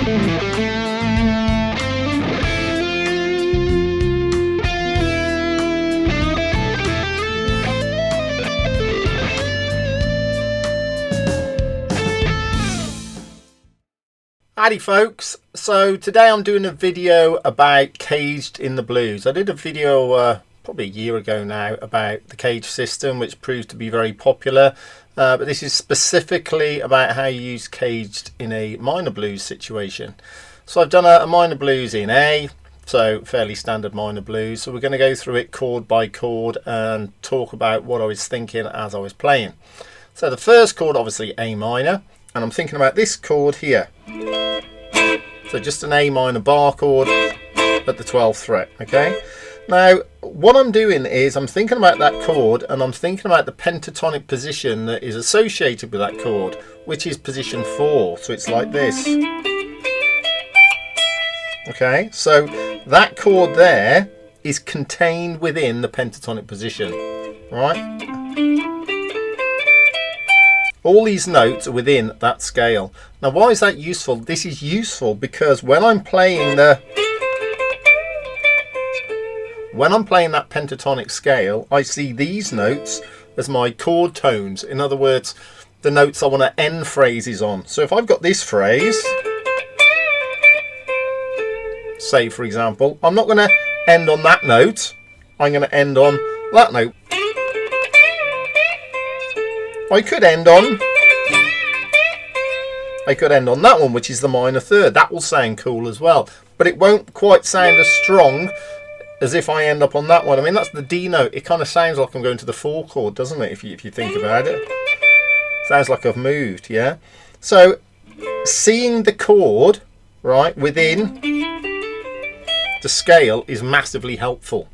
Howdy folks, so today I'm doing a video about caged in the blues. I did a video probably a year ago now about the cage system, which proved to be very popular, but this is specifically about how you use caged in a minor blues situation. So I've done a minor blues in A, so fairly standard minor blues, so we're going to go through it chord by chord and talk about what I was thinking as I was playing. So the first chord, obviously A minor, and I'm thinking about this chord here. So just an A minor bar chord at the 12th fret, okay? Now, what I'm doing is I'm thinking about that chord and I'm thinking about the pentatonic position that is associated with that chord, which is position 4. So it's like this. Okay, so that chord there is contained within the pentatonic position, right? All these notes are within that scale. Now, why is that useful? This is useful because when I'm playing that pentatonic scale, I see these notes as my chord tones. In other words, the notes I want to end phrases on. So if I've got this phrase, say for example, I'm not going to end on that note, I'm going to end on that note. I could end on that one, which is the minor third. That will sound cool as well, but it won't quite sound as strong as if I end up on that one. I mean, that's the D note. It kind of sounds like I'm going to the 4 chord, doesn't it, if you think about it? Sounds like I've moved, yeah? So seeing the chord, right, within the scale is massively helpful.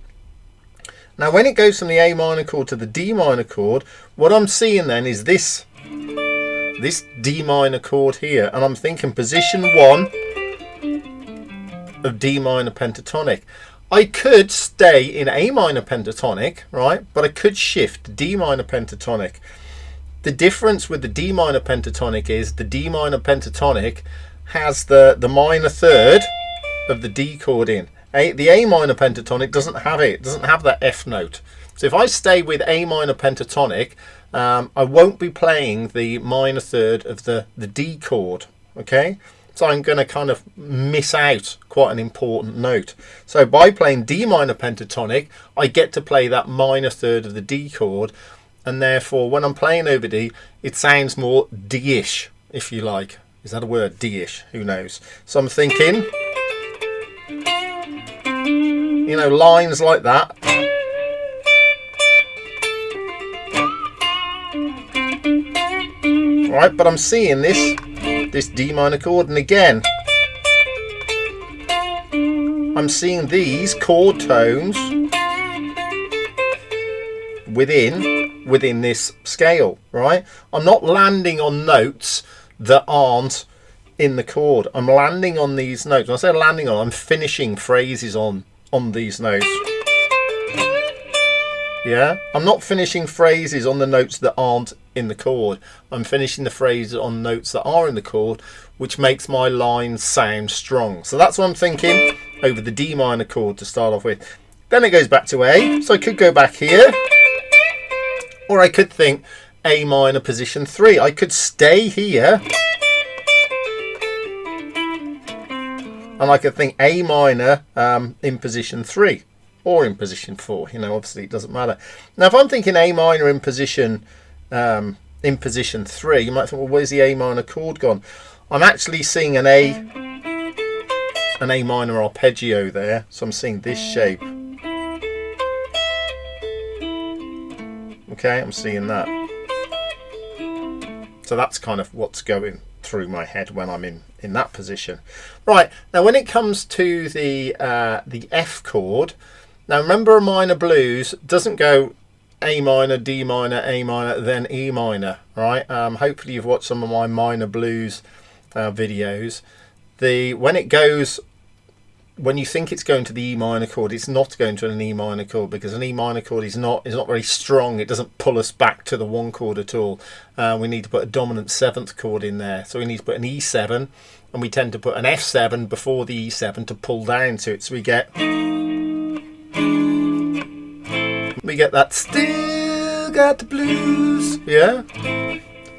Now, when it goes from the A minor chord to the D minor chord, what I'm seeing then is this D minor chord here, and I'm thinking position 1 of D minor pentatonic. I could stay in A minor pentatonic, right, but I could shift to D minor pentatonic. The difference with the D minor pentatonic is the D minor pentatonic has the minor third of the D chord in. The A minor pentatonic doesn't have it. It doesn't have that F note. So if I stay with A minor pentatonic, I won't be playing the minor third of the D chord. Okay, so I'm going to kind of miss out quite an important note. So by playing D minor pentatonic, I get to play that minor third of the D chord, and therefore when I'm playing over D, it sounds more D-ish, if you like. Is that a word? D-ish? Who knows? So I'm thinking, you know, lines like that. Right, but I'm seeing this D minor chord, and again, I'm seeing these chord tones within this scale, right? I'm not landing on notes that aren't in the chord. I'm landing on these notes. When I say landing on, I'm finishing phrases on these notes. Yeah, I'm not finishing phrases on the notes that aren't in the chord. I'm finishing the phrases on notes that are in the chord, which makes my lines sound strong. So that's what I'm thinking over the D minor chord to start off with. Then it goes back to A, so I could go back here, or I could think A minor position 3. I could stay here, and I could think A minor in position 3 or in position 4. You know, obviously it doesn't matter. Now, if I'm thinking A minor in position 3, you might think, well, where's the A minor chord gone? I'm actually seeing an A minor arpeggio there, so I'm seeing this shape. Okay, I'm seeing that. So that's kind of what's going through my head when I'm in that position. Right, now when it comes to the F chord, now remember a minor blues doesn't go A minor, D minor, A minor, then E minor, right? Hopefully you've watched some of my minor blues videos. When it goes when you think it's going to the E minor chord, it's not going to an E minor chord, because an E minor chord is not very strong. It doesn't pull us back to the 1 chord at all. We need to put a dominant 7th chord in there, so we need to put an E7, and we tend to put an F7 before the E7 to pull down to it. So we get that still got the blues, yeah.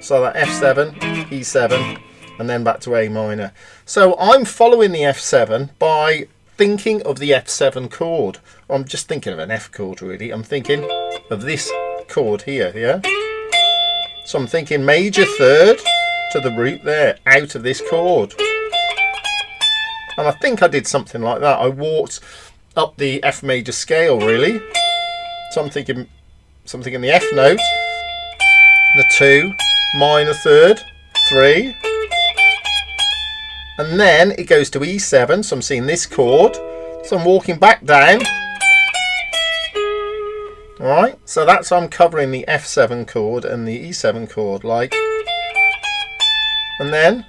So that F7, E7, and then back to A minor. So I'm following the F7 by thinking of the F7 chord. I'm just thinking of an F chord, really. I'm thinking of this chord here, yeah? So I'm thinking major 3rd to the root there, out of this chord. And I think I did something like that. I walked up the F major scale, really. So I'm thinking something in the F note, the 2, minor 3rd, 3. And then it goes to E7, so I'm seeing this chord. So I'm walking back down. Alright, so that's how I'm covering the F7 chord and the E7 chord, like. And then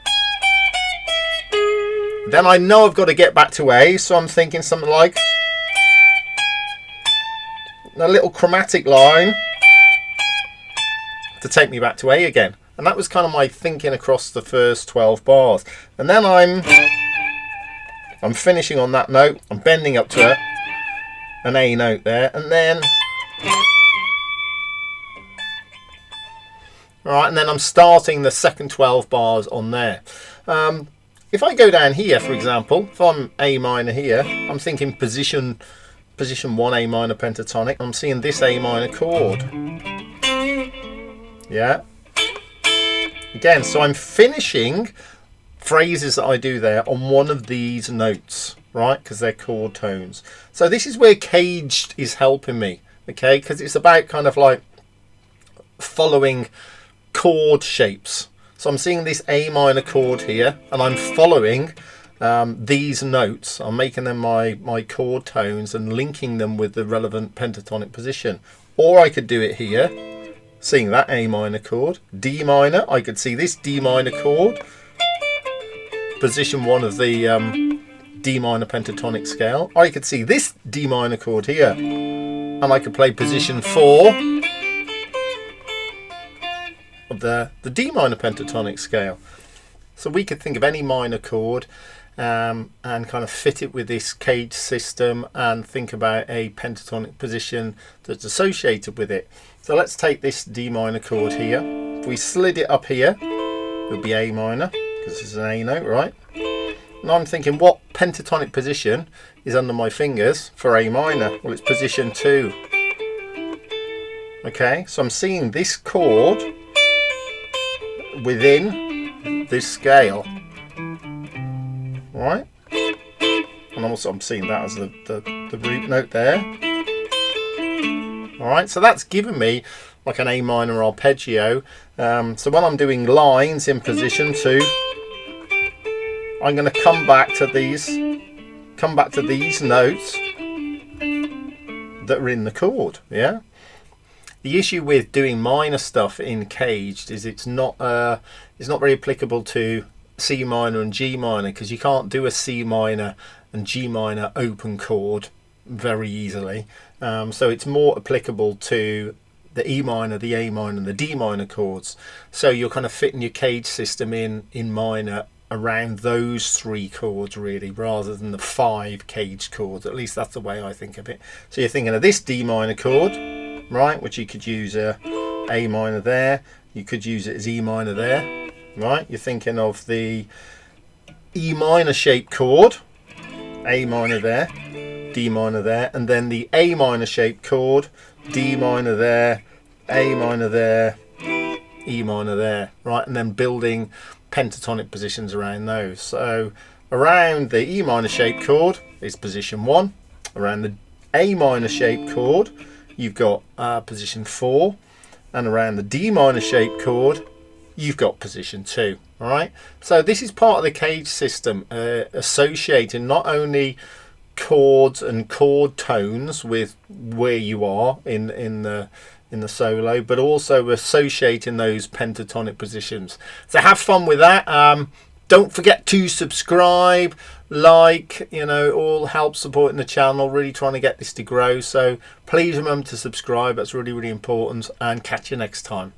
I know I've got to get back to A, so I'm thinking something like a little chromatic line to take me back to A again. And that was kind of my thinking across the first 12 bars. And then I'm finishing on that note. I'm bending up to an A note there, and then and then I'm starting the second 12 bars on there. If I go down here, for example, if I'm A minor here, I'm thinking position 1 A minor pentatonic. I'm seeing this A minor chord. Yeah. Again, so I'm finishing phrases that I do there on one of these notes, right? Because they're chord tones. So this is where CAGED is helping me, okay? Because it's about kind of like following chord shapes. So I'm seeing this A minor chord here, and I'm following these notes. I'm making them my chord tones and linking them with the relevant pentatonic position. Or I could do it here, seeing that A minor chord, D minor. I could see this D minor chord, position 1 of the D minor pentatonic scale. I could see this D minor chord here, and I could play position 4 of the D minor pentatonic scale. So we could think of any minor chord and kind of fit it with this CAGED system and think about a pentatonic position that's associated with it. So let's take this D minor chord here. If we slid it up here, it would be A minor, because this is an A note, right? And I'm thinking, what pentatonic position is under my fingers for A minor? Well, it's position 2. Okay, so I'm seeing this chord within this scale, right? And also I'm seeing that as the root note there. Alright, so that's given me like an A minor arpeggio. So when I'm doing lines in position 2, I'm going to come back to these notes that are in the chord, yeah? The issue with doing minor stuff in CAGED is it's not very applicable to C minor and G minor, because you can't do a C minor and G minor open chord very easily. So it's more applicable to the E minor, the A minor and the D minor chords. So you're kind of fitting your CAGED system in minor around those 3 chords really, rather than the 5 CAGED chords. At least that's the way I think of it. So you're thinking of this D minor chord, right, which you could use a minor there, you could use it as E minor there, right? You're thinking of the E minor shaped chord, A minor there, D minor there, and then the A minor shaped chord, D minor there, A minor there, E minor there, right? And then building pentatonic positions around those. So around the E minor shaped chord is position 1, around the A minor shaped chord you've got position 4, and around the D minor shaped chord you've got position 2. All right, so this is part of the CAGED system, associating not only chords and chord tones with where you are in the solo, but also associating those pentatonic positions. So have fun with that. Don't forget to subscribe, like, you know, all helps supporting the channel, really trying to get this to grow. So please remember to subscribe. That's really, really important, and catch you next time.